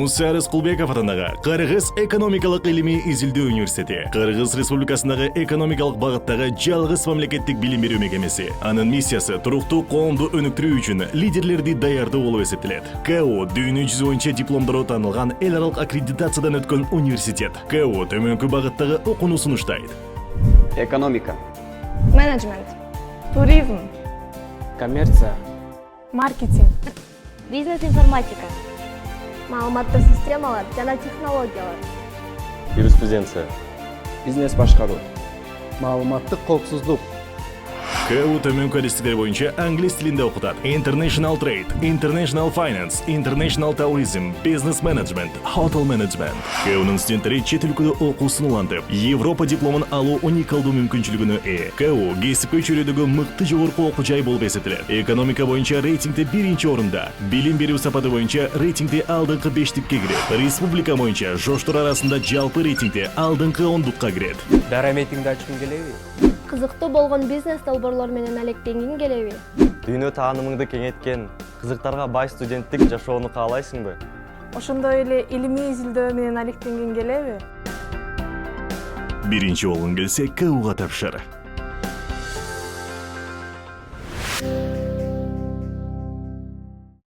Муса Рыскулбеков атындагы Кыргыз экономикалык илимий изилдөө университети Кыргыз Республикасындагы экономикалык багыттагы жалгыз мамлекеттик билим берүү мекемеси. Анын миссиясы туруктуу коомду өнүктүрүү үчүн лидерлерди даярдоо болуп эсептелет. КО дүйнө жүзү боюнча дипломдору таанылган эл аралык аккредитациядан өткөн университет. КО төмөнкү багыттагы окууну сунуштайт. Экономика, Менеджмент, туризм, коммерция, маркетинг, Бизнес-информатика, маалыматтык системалар жана технологиялар, юриспруденция, бизнес башкаруу, маалыматтык коопсуздук, КО төмөнкү адестиктер боюнча англис тилинде окутат. International Trade, International Finance, International Tourism, Business Management, Hotel Management. КОнун студенттери чет өлкөдө окуу сынулантып, Европа дипломун алуу уникалдуу мүмкүнчүлүгүнө ээ. КО кесипкө чөйрөдөгү мыкты жогорку окуу жай болуп эсептелет. Экономика боюнча рейтингде 1-чи орунда, билим берүү сапаты боюнча рейтингде алдыңкы 5-тикке кирет. Республика боюнча жоштор арасында жалпы рейтингде алдыңкы 10-дукка кирет. дара митингди ачкым келеби? кызыктуу болгон бизнес долбоорлор менен алектенгиң келеби? дүйнө таанымыңды кеңейткен, кызыктарга бай студенттик жашоону каалайсыңбы? ошондой эле илимий изилдөө менен алектенгиң келеби? Биринчи болгуң келсе КОга тапшыр.